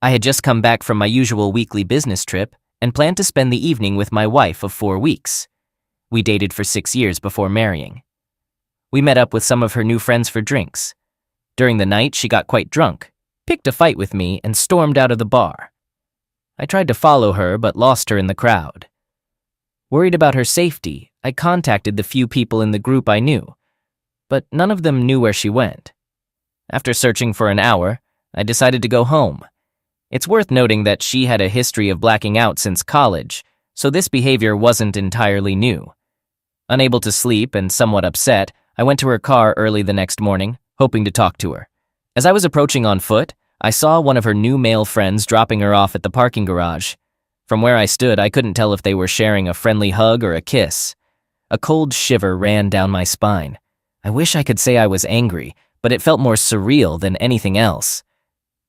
I had just come back from my usual weekly business trip and planned to spend the evening with my wife of 4 weeks. We dated for 6 years before marrying. We met up with some of her new friends for drinks. During the night, she got quite drunk, picked a fight with me, and stormed out of the bar. I tried to follow her, but lost her in the crowd. Worried about her safety, I contacted the few people in the group I knew, but none of them knew where she went. After searching for an hour, I decided to go home. It's worth noting that she had a history of blacking out since college, so this behavior wasn't entirely new. Unable to sleep and somewhat upset, I went to her car early the next morning, hoping to talk to her. As I was approaching on foot, I saw one of her new male friends dropping her off at the parking garage. From where I stood, I couldn't tell if they were sharing a friendly hug or a kiss. A cold shiver ran down my spine. I wish I could say I was angry, but it felt more surreal than anything else.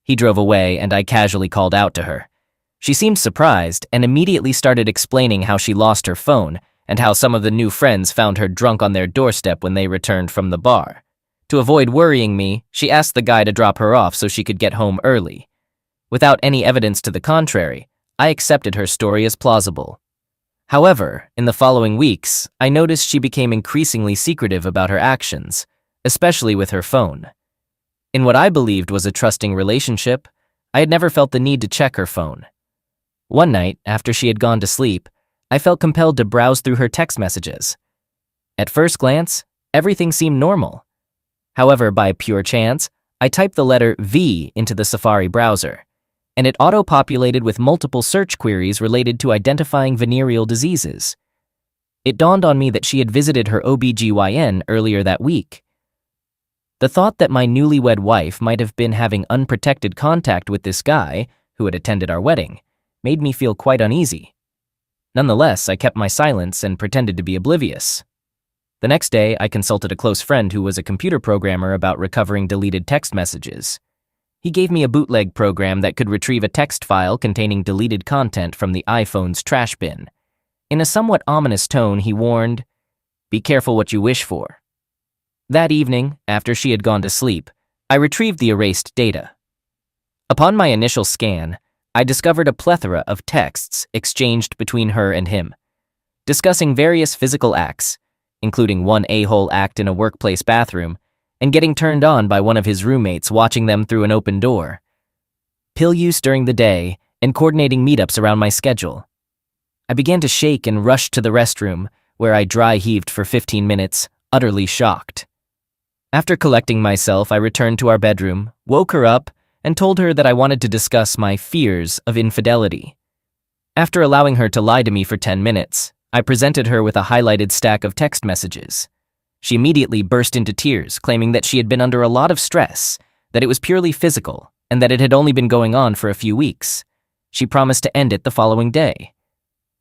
He drove away, and I casually called out to her. She seemed surprised and immediately started explaining how she lost her phone and how some of the new friends found her drunk on their doorstep when they returned from the bar. To avoid worrying me, she asked the guy to drop her off so she could get home early. Without any evidence to the contrary, I accepted her story as plausible. However, in the following weeks, I noticed she became increasingly secretive about her actions, especially with her phone. In what I believed was a trusting relationship, I had never felt the need to check her phone. One night, after she had gone to sleep, I felt compelled to browse through her text messages. At first glance, everything seemed normal. However, by pure chance, I typed the letter V into the Safari browser, and it auto-populated with multiple search queries related to identifying venereal diseases. It dawned on me that she had visited her OBGYN earlier that week. The thought that my newlywed wife might have been having unprotected contact with this guy, who had attended our wedding, made me feel quite uneasy. Nonetheless, I kept my silence and pretended to be oblivious. The next day, I consulted a close friend who was a computer programmer about recovering deleted text messages. He gave me a bootleg program that could retrieve a text file containing deleted content from the iPhone's trash bin. In a somewhat ominous tone, he warned, "Be careful what you wish for." That evening, after she had gone to sleep, I retrieved the erased data. Upon my initial scan, I discovered a plethora of texts exchanged between her and him, discussing various physical acts, including one a-hole act in a workplace bathroom, and getting turned on by one of his roommates watching them through an open door, pill use during the day, and coordinating meetups around my schedule. I began to shake and rushed to the restroom, where I dry-heaved for 15 minutes, utterly shocked. After collecting myself, I returned to our bedroom, woke her up, and told her that I wanted to discuss my fears of infidelity. After allowing her to lie to me for 10 minutes, I presented her with a highlighted stack of text messages. She immediately burst into tears, claiming that she had been under a lot of stress, that it was purely physical, and that it had only been going on for a few weeks. She promised to end it the following day.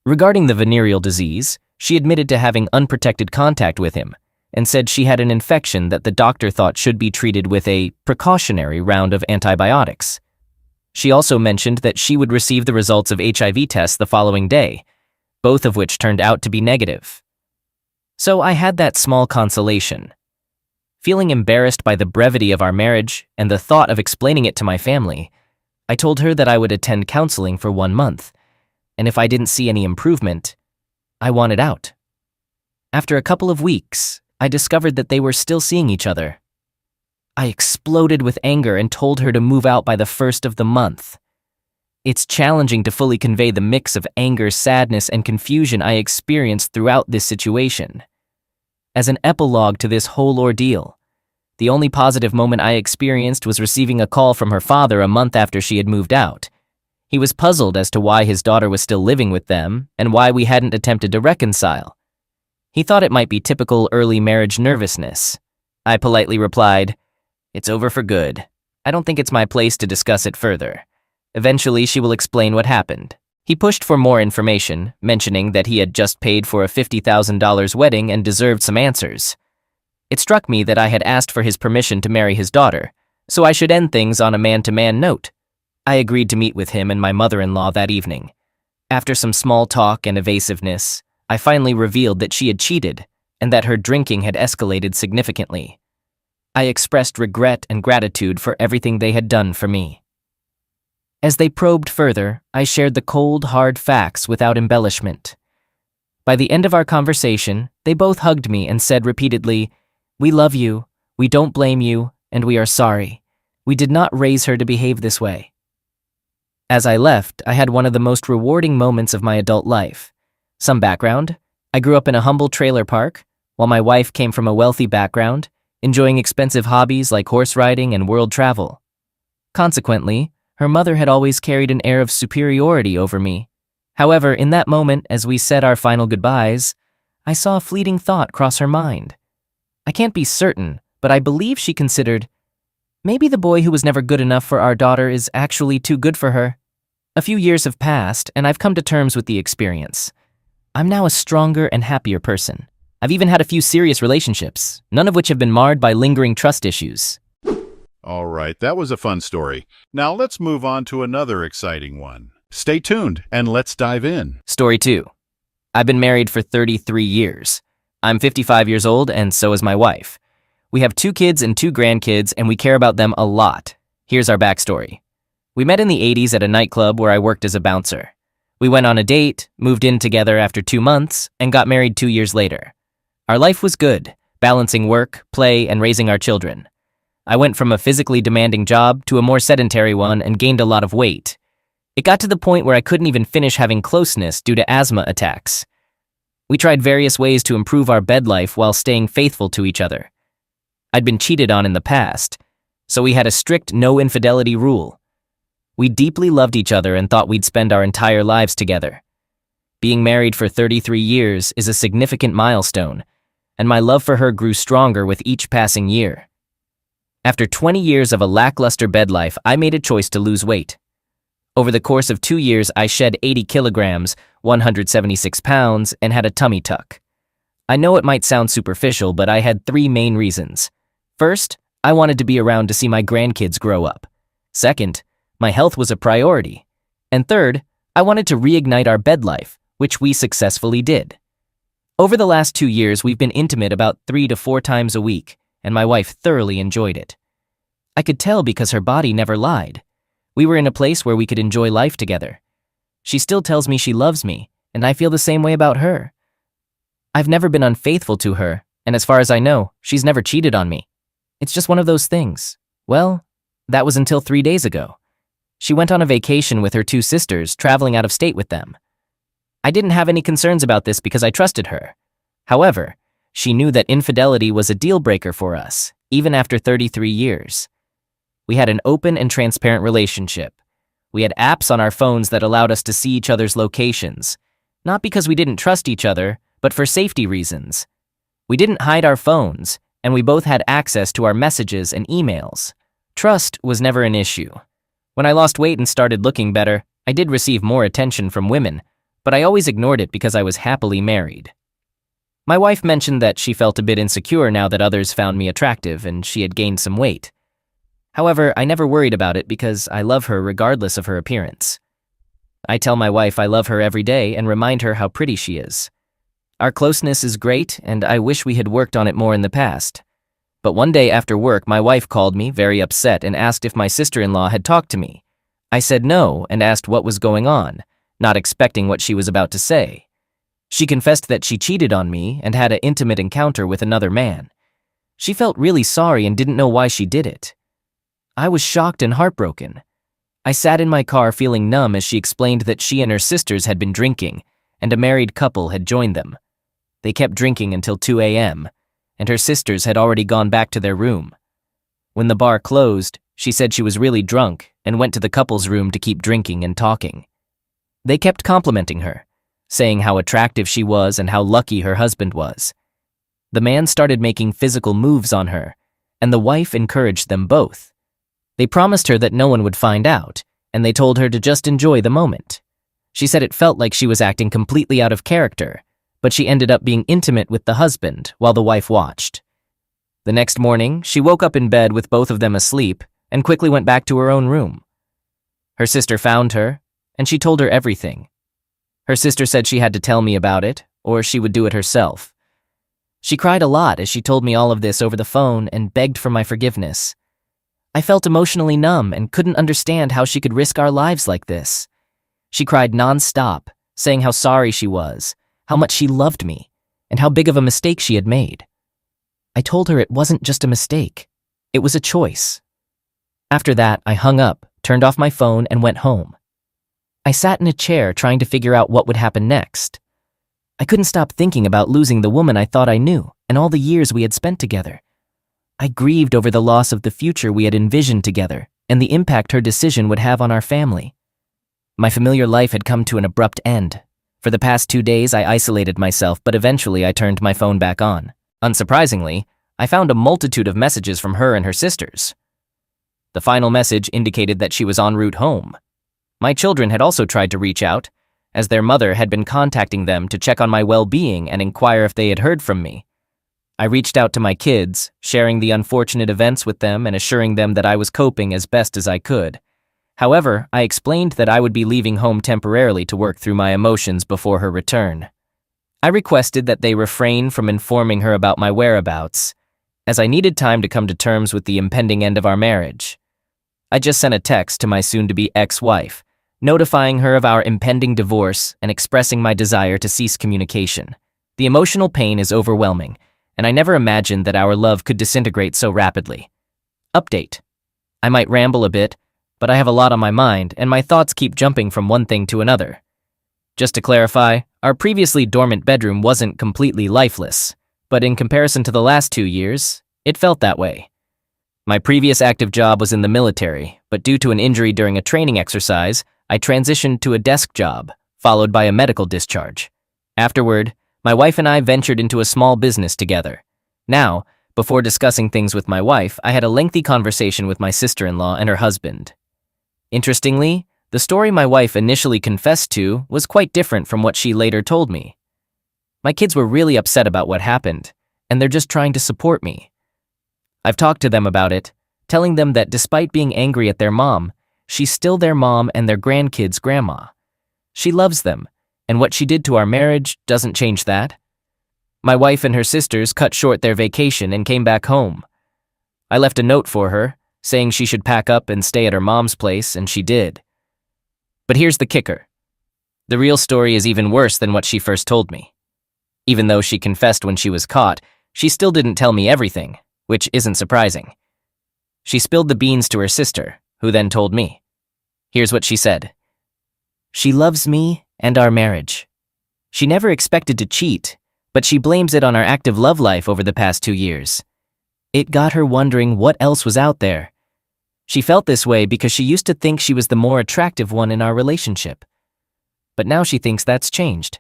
Regarding the venereal disease, she admitted to having unprotected contact with him, and said she had an infection that the doctor thought should be treated with a precautionary round of antibiotics. She also mentioned that she would receive the results of HIV tests the following day, both of which turned out to be negative. So I had that small consolation. Feeling embarrassed by the brevity of our marriage and the thought of explaining it to my family, I told her that I would attend counseling for 1 month, and if I didn't see any improvement, I wanted out. After a couple of weeks, I discovered that they were still seeing each other. I exploded with anger and told her to move out by the 1st of the month. It's challenging to fully convey the mix of anger, sadness, and confusion I experienced throughout this situation. As an epilogue to this whole ordeal, the only positive moment I experienced was receiving a call from her father a month after she had moved out. He was puzzled as to why his daughter was still living with them and why we hadn't attempted to reconcile. He thought it might be typical early marriage nervousness. I politely replied, "It's over for good. I don't think it's my place to discuss it further. Eventually, she will explain what happened." He pushed for more information, mentioning that he had just paid for a $50,000 wedding and deserved some answers. It struck me that I had asked for his permission to marry his daughter, so I should end things on a man-to-man note. I agreed to meet with him and my mother-in-law that evening. After some small talk and evasiveness, I finally revealed that she had cheated and that her drinking had escalated significantly. I expressed regret and gratitude for everything they had done for me. As they probed further, I shared the cold, hard facts without embellishment. By the end of our conversation, they both hugged me and said repeatedly, "We love you, we don't blame you, and we are sorry. We did not raise her to behave this way." As I left, I had one of the most rewarding moments of my adult life. Some background: I grew up in a humble trailer park, while my wife came from a wealthy background, enjoying expensive hobbies like horse riding and world travel. Consequently, her mother had always carried an air of superiority over me. However, in that moment, as we said our final goodbyes, I saw a fleeting thought cross her mind. I can't be certain, but I believe she considered, maybe the boy who was never good enough for our daughter is actually too good for her. A few years have passed, and I've come to terms with the experience. I'm now a stronger and happier person. I've even had a few serious relationships, none of which have been marred by lingering trust issues. All right, that was a fun story. Now let's move on to another exciting one. Stay tuned and let's dive in. Story 2. I've been married for 33 years. I'm 55 years old, and so is my wife. We have 2 kids and 2 grandkids, and we care about them a lot. Here's our backstory. We met in the 80s at a nightclub where I worked as a bouncer. We went on a date, moved in together after 2 months, and got married 2 years later. Our life was good, balancing work, play, and raising our children. I went from a physically demanding job to a more sedentary one and gained a lot of weight. It got to the point where I couldn't even finish having closeness due to asthma attacks. We tried various ways to improve our bed life while staying faithful to each other. I'd been cheated on in the past, so we had a strict no-infidelity rule. We deeply loved each other and thought we'd spend our entire lives together. Being married for 33 years is a significant milestone, and my love for her grew stronger with each passing year. After 20 years of a lackluster bed life, I made a choice to lose weight. Over the course of 2 years, I shed 80 kilograms, 176 pounds, and had a tummy tuck. I know it might sound superficial, but I had 3 main reasons. First, I wanted to be around to see my grandkids grow up. Second, my health was a priority. And third, I wanted to reignite our bed life, which we successfully did. Over the last 2 years, we've been intimate about 3 to 4 times a week, and my wife thoroughly enjoyed it. I could tell because her body never lied. We were in a place where we could enjoy life together. She still tells me she loves me, and I feel the same way about her. I've never been unfaithful to her, and as far as I know, she's never cheated on me. It's just one of those things. Well, that was until 3 days ago. She went on a vacation with her 2 sisters, traveling out of state with them. I didn't have any concerns about this because I trusted her. However, she knew that infidelity was a deal breaker for us, even after 33 years. We had an open and transparent relationship. We had apps on our phones that allowed us to see each other's locations, not because we didn't trust each other, but for safety reasons. We didn't hide our phones, and we both had access to our messages and emails. Trust was never an issue. When I lost weight and started looking better, I did receive more attention from women, but I always ignored it because I was happily married. My wife mentioned that she felt a bit insecure now that others found me attractive and she had gained some weight. However, I never worried about it because I love her regardless of her appearance. I tell my wife I love her every day and remind her how pretty she is. Our closeness is great, and I wish we had worked on it more in the past. But one day after work, my wife called me, very upset, and asked if my sister-in-law had talked to me. I said no and asked what was going on, not expecting what she was about to say. She confessed that she cheated on me and had an intimate encounter with another man. She felt really sorry and didn't know why she did it. I was shocked and heartbroken. I sat in my car feeling numb as she explained that she and her sisters had been drinking, and a married couple had joined them. They kept drinking until 2 a.m., and her sisters had already gone back to their room. When the bar closed, she said she was really drunk and went to the couple's room to keep drinking and talking. They kept complimenting her, saying how attractive she was and how lucky her husband was. The man started making physical moves on her, and the wife encouraged them both. They promised her that no one would find out, and they told her to just enjoy the moment. She said it felt like she was acting completely out of character, but she ended up being intimate with the husband while the wife watched. The next morning, she woke up in bed with both of them asleep and quickly went back to her own room. Her sister found her, and she told her everything. Her sister said she had to tell me about it, or she would do it herself. She cried a lot as she told me all of this over the phone and begged for my forgiveness. I felt emotionally numb and couldn't understand how she could risk our lives like this. She cried nonstop, saying how sorry she was, how much she loved me, and how big of a mistake she had made. I told her it wasn't just a mistake. It was a choice. After that, I hung up, turned off my phone, and went home. I sat in a chair trying to figure out what would happen next. I couldn't stop thinking about losing the woman I thought I knew and all the years we had spent together. I grieved over the loss of the future we had envisioned together and the impact her decision would have on our family. My familiar life had come to an abrupt end. For the past 2 days, I isolated myself, but eventually I turned my phone back on. Unsurprisingly, I found a multitude of messages from her and her sisters. The final message indicated that she was en route home. My children had also tried to reach out, as their mother had been contacting them to check on my well-being and inquire if they had heard from me. I reached out to my kids, sharing the unfortunate events with them and assuring them that I was coping as best as I could. However, I explained that I would be leaving home temporarily to work through my emotions before her return. I requested that they refrain from informing her about my whereabouts, as I needed time to come to terms with the impending end of our marriage. I just sent a text to my soon-to-be ex-wife, notifying her of our impending divorce and expressing my desire to cease communication. The emotional pain is overwhelming, and I never imagined that our love could disintegrate so rapidly. Update. I might ramble a bit, but I have a lot on my mind, and my thoughts keep jumping from one thing to another. Just to clarify, our previously dormant bedroom wasn't completely lifeless, but in comparison to the last 2 years, it felt that way. My previous active job was in the military, but due to an injury during a training exercise, I transitioned to a desk job, followed by a medical discharge. Afterward, my wife and I ventured into a small business together. Now, before discussing things with my wife, I had a lengthy conversation with my sister-in-law and her husband. Interestingly, the story my wife initially confessed to was quite different from what she later told me. My kids were really upset about what happened, and they're just trying to support me. I've talked to them about it, telling them that despite being angry at their mom, she's still their mom and their grandkids' grandma. She loves them, and what she did to our marriage doesn't change that. My wife and her sisters cut short their vacation and came back home. I left a note for her, saying she should pack up and stay at her mom's place, and she did. But here's the kicker. The real story is even worse than what she first told me. Even though she confessed when she was caught, she still didn't tell me everything, which isn't surprising. She spilled the beans to her sister, who then told me. Here's what she said. She loves me and our marriage. She never expected to cheat, but she blames it on our active love life over the past 2 years. It got her wondering what else was out there. She felt this way because she used to think she was the more attractive one in our relationship. But now she thinks that's changed.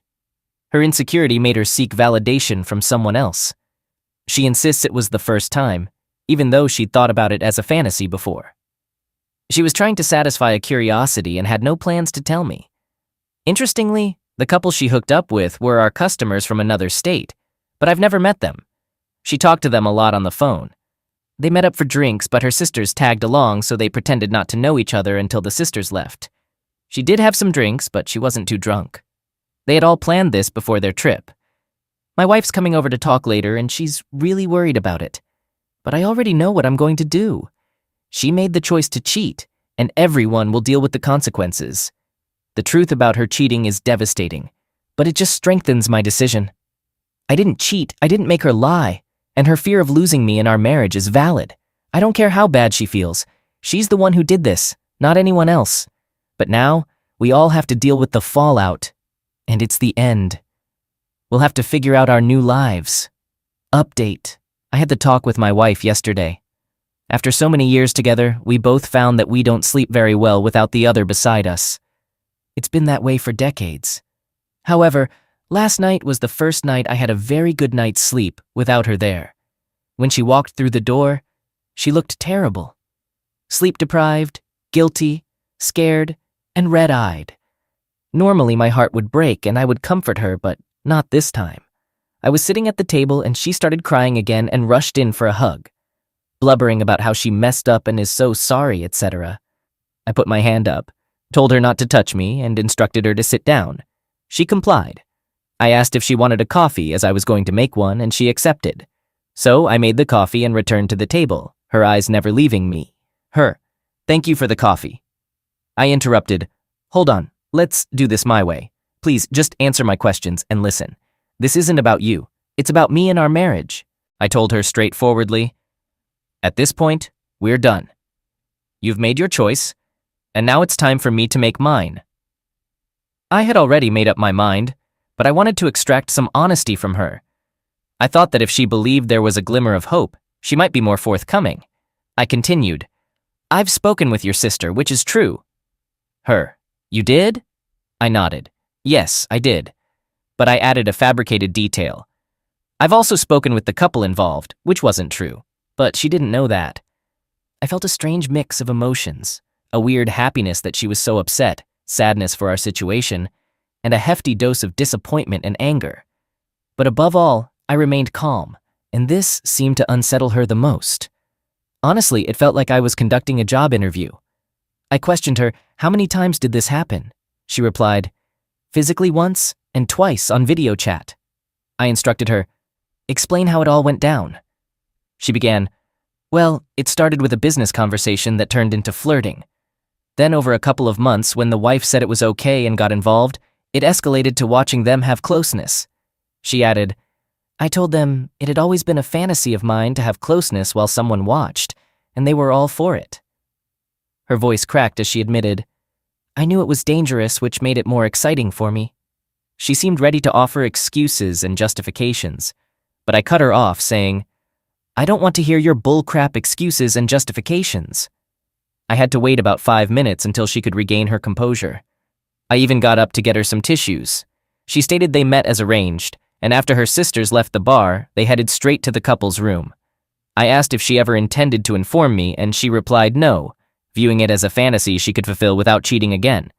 Her insecurity made her seek validation from someone else. She insists it was the first time, even though she'd thought about it as a fantasy before. She was trying to satisfy a curiosity and had no plans to tell me. Interestingly, the couple she hooked up with were our customers from another state, but I've never met them. She talked to them a lot on the phone. They met up for drinks, but her sisters tagged along, so they pretended not to know each other until the sisters left. She did have some drinks, but she wasn't too drunk. They had all planned this before their trip. My wife's coming over to talk later, and she's really worried about it. But I already know what I'm going to do. She made the choice to cheat, and everyone will deal with the consequences. The truth about her cheating is devastating, but it just strengthens my decision. I didn't cheat, I didn't make her lie, and her fear of losing me in our marriage is valid. I don't care how bad she feels. She's the one who did this, not anyone else. But now, we all have to deal with the fallout, and it's the end. We'll have to figure out our new lives. Update. I had the talk with my wife yesterday. After so many years together, we both found that we don't sleep very well without the other beside us. It's been that way for decades. However, last night was the first night I had a very good night's sleep without her there. When she walked through the door, she looked terrible. Sleep-deprived, guilty, scared, and red-eyed. Normally my heart would break and I would comfort her, but not this time. I was sitting at the table and she started crying again and rushed in for a hug, blubbering about how she messed up and is so sorry, etc. I put my hand up, told her not to touch me, and instructed her to sit down. She complied. I asked if she wanted a coffee as I was going to make one, and she accepted. So I made the coffee and returned to the table, her eyes never leaving me. Her. Thank you for the coffee. I interrupted. Hold on, let's do this my way. Please, just answer my questions and listen. This isn't about you. It's about me and our marriage. I told her straightforwardly. At this point, we're done. You've made your choice, and now it's time for me to make mine. I had already made up my mind, but I wanted to extract some honesty from her. I thought that if she believed there was a glimmer of hope, she might be more forthcoming. I continued. I've spoken with your sister, which is true. Her. You did? I nodded. Yes, I did. But I added a fabricated detail. I've also spoken with the couple involved, which wasn't true, but she didn't know that. I felt a strange mix of emotions, a weird happiness that she was so upset, sadness for our situation, and a hefty dose of disappointment and anger. But above all, I remained calm, and this seemed to unsettle her the most. Honestly, it felt like I was conducting a job interview. I questioned her, how many times did this happen? She replied, physically once and twice on video chat. I instructed her, explain how it all went down. She began, well, it started with a business conversation that turned into flirting. Then over a couple of months, when the wife said it was okay and got involved, it escalated to watching them have closeness. She added, I told them it had always been a fantasy of mine to have closeness while someone watched, and they were all for it. Her voice cracked as she admitted, I knew it was dangerous, which made it more exciting for me. She seemed ready to offer excuses and justifications, but I cut her off, saying, I don't want to hear your bullcrap excuses and justifications. I had to wait about 5 minutes until she could regain her composure. I even got up to get her some tissues. She stated they met as arranged, and after her sisters left the bar, they headed straight to the couple's room. I asked if she ever intended to inform me, and she replied no, viewing it as a fantasy she could fulfill without cheating again.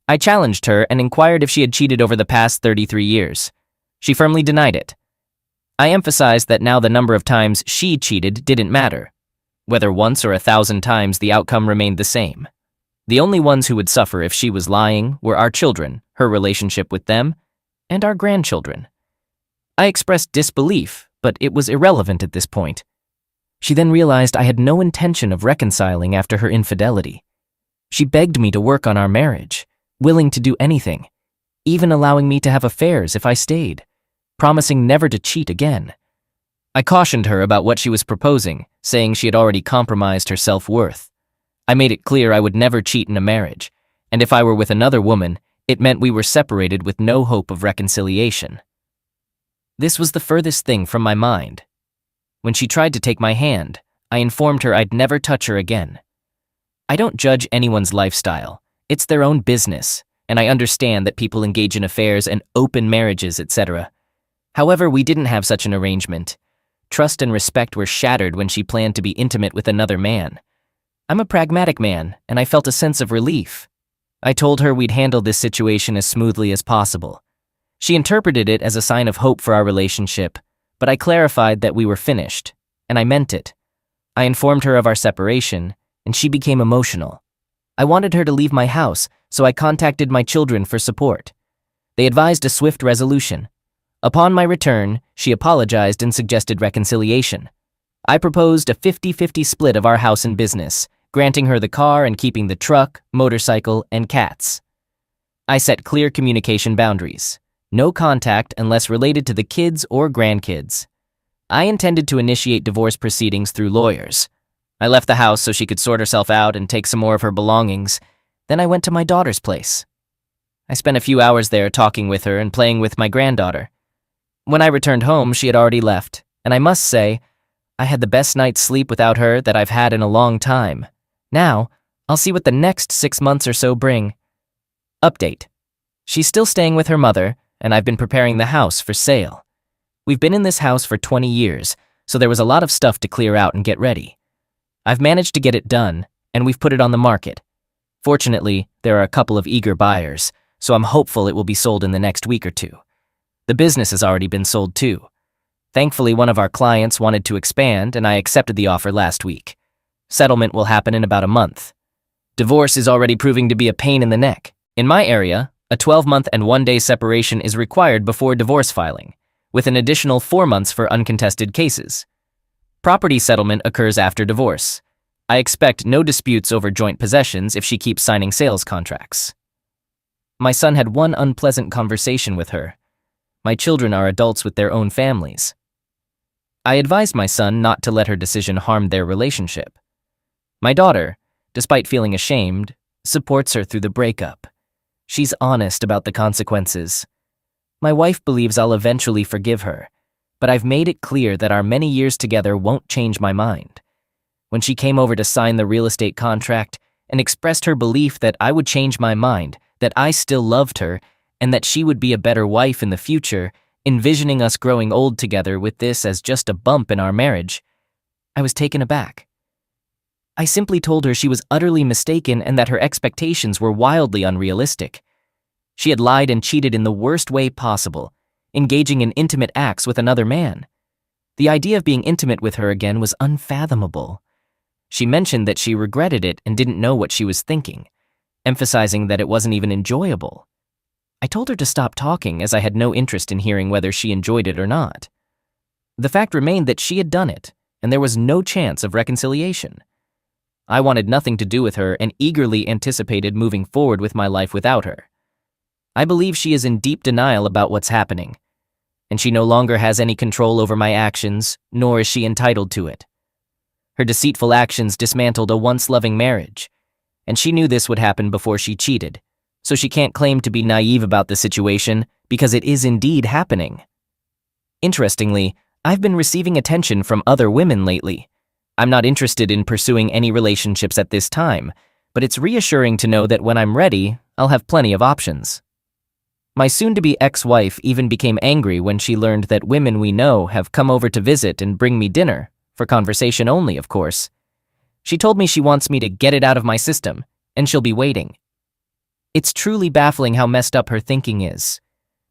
I challenged her and inquired if she had cheated over the past 33 years. She firmly denied it. I emphasized that now the number of times she cheated didn't matter. Whether once or 1,000 times, the outcome remained the same. The only ones who would suffer if she was lying were our children, her relationship with them, and our grandchildren. I expressed disbelief, but it was irrelevant at this point. She then realized I had no intention of reconciling after her infidelity. She begged me to work on our marriage, willing to do anything, even allowing me to have affairs if I stayed, promising never to cheat again. I cautioned her about what she was proposing, saying she had already compromised her self-worth. I made it clear I would never cheat in a marriage, and if I were with another woman, it meant we were separated with no hope of reconciliation. This was the furthest thing from my mind. When she tried to take my hand, I informed her I'd never touch her again. I don't judge anyone's lifestyle. It's their own business, and I understand that people engage in affairs and open marriages, etc. However, we didn't have such an arrangement. Trust and respect were shattered when she planned to be intimate with another man. I'm a pragmatic man, and I felt a sense of relief. I told her we'd handle this situation as smoothly as possible. She interpreted it as a sign of hope for our relationship, but I clarified that we were finished, and I meant it. I informed her of our separation, and she became emotional. I wanted her to leave my house, so I contacted my children for support. They advised a swift resolution. Upon my return, she apologized and suggested reconciliation. I proposed a 50-50 split of our house and business, granting her the car and keeping the truck, motorcycle, and cats. I set clear communication boundaries. No contact unless related to the kids or grandkids. I intended to initiate divorce proceedings through lawyers. I left the house so she could sort herself out and take some more of her belongings. Then I went to my daughter's place. I spent a few hours there talking with her and playing with my granddaughter. When I returned home, she had already left, and I must say, I had the best night's sleep without her that I've had in a long time. Now, I'll see what the next 6 months or so bring. Update. She's still staying with her mother, and I've been preparing the house for sale. We've been in this house for 20 years, so there was a lot of stuff to clear out and get ready. I've managed to get it done, and we've put it on the market. Fortunately, there are a couple of eager buyers, so I'm hopeful it will be sold in the next week or two. The business has already been sold too. Thankfully, one of our clients wanted to expand, and I accepted the offer last week. Settlement will happen in about a month. Divorce is already proving to be a pain in the neck. In my area, a 12-month and 1-day separation is required before divorce filing, with an additional 4 months for uncontested cases. Property settlement occurs after divorce. I expect no disputes over joint possessions if she keeps signing sales contracts. My son had one unpleasant conversation with her. My children are adults with their own families. I advised my son not to let her decision harm their relationship. My daughter, despite feeling ashamed, supports her through the breakup. She's honest about the consequences. My wife believes I'll eventually forgive her, but I've made it clear that our many years together won't change my mind. When she came over to sign the real estate contract and expressed her belief that I would change my mind, that I still loved her, and that she would be a better wife in the future, envisioning us growing old together with this as just a bump in our marriage, I was taken aback. I simply told her she was utterly mistaken and that her expectations were wildly unrealistic. She had lied and cheated in the worst way possible, engaging in intimate acts with another man. The idea of being intimate with her again was unfathomable. She mentioned that she regretted it and didn't know what she was thinking, emphasizing that it wasn't even enjoyable. I told her to stop talking as I had no interest in hearing whether she enjoyed it or not. The fact remained that she had done it, and there was no chance of reconciliation. I wanted nothing to do with her and eagerly anticipated moving forward with my life without her. I believe she is in deep denial about what's happening, and she no longer has any control over my actions, nor is she entitled to it. Her deceitful actions dismantled a once loving marriage, and she knew this would happen before she cheated, so she can't claim to be naive about the situation because it is indeed happening. Interestingly, I've been receiving attention from other women lately. I'm not interested in pursuing any relationships at this time, but it's reassuring to know that when I'm ready, I'll have plenty of options. My soon-to-be ex-wife even became angry when she learned that women we know have come over to visit and bring me dinner, for conversation only, of course. She told me she wants me to get it out of my system, and she'll be waiting. It's truly baffling how messed up her thinking is.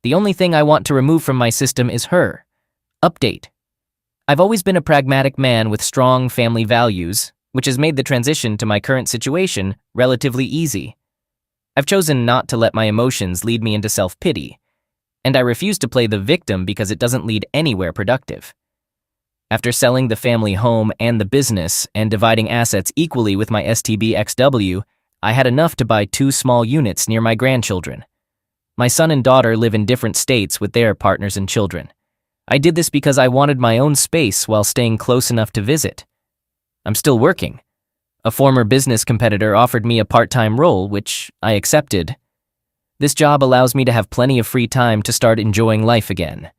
The only thing I want to remove from my system is her. Update. I've always been a pragmatic man with strong family values, which has made the transition to my current situation relatively easy. I've chosen not to let my emotions lead me into self-pity, and I refuse to play the victim because it doesn't lead anywhere productive. After selling the family home and the business and dividing assets equally with my STBXW, I had enough to buy 2 small units near my grandchildren. My son and daughter live in different states with their partners and children. I did this because I wanted my own space while staying close enough to visit. I'm still working. A former business competitor offered me a part-time role, which I accepted. This job allows me to have plenty of free time to start enjoying life again.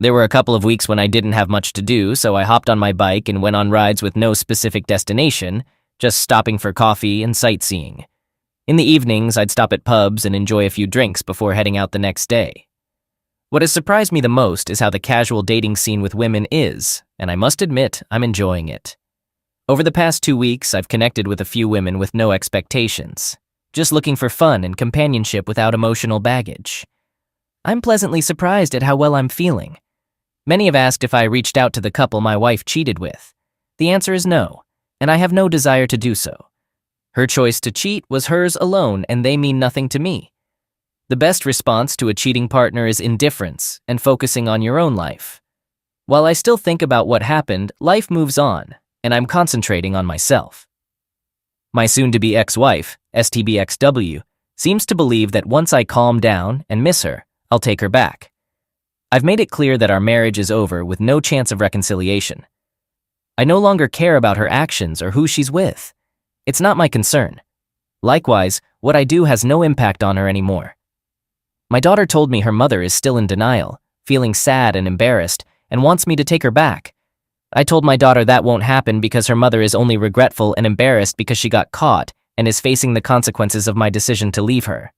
There were a couple of weeks when I didn't have much to do, so I hopped on my bike and went on rides with no specific destination, just stopping for coffee and sightseeing. In the evenings, I'd stop at pubs and enjoy a few drinks before heading out the next day. What has surprised me the most is how the casual dating scene with women is, and I must admit, I'm enjoying it. Over the past 2 weeks, I've connected with a few women with no expectations, just looking for fun and companionship without emotional baggage. I'm pleasantly surprised at how well I'm feeling. Many have asked if I reached out to the couple my wife cheated with. The answer is no, and I have no desire to do so. Her choice to cheat was hers alone, and they mean nothing to me. The best response to a cheating partner is indifference and focusing on your own life. While I still think about what happened, life moves on, and I'm concentrating on myself. My soon-to-be ex-wife, STBXW, seems to believe that once I calm down and miss her, I'll take her back. I've made it clear that our marriage is over with no chance of reconciliation. I no longer care about her actions or who she's with. It's not my concern. Likewise, what I do has no impact on her anymore. My daughter told me her mother is still in denial, feeling sad and embarrassed, and wants me to take her back. I told my daughter that won't happen because her mother is only regretful and embarrassed because she got caught and is facing the consequences of my decision to leave her.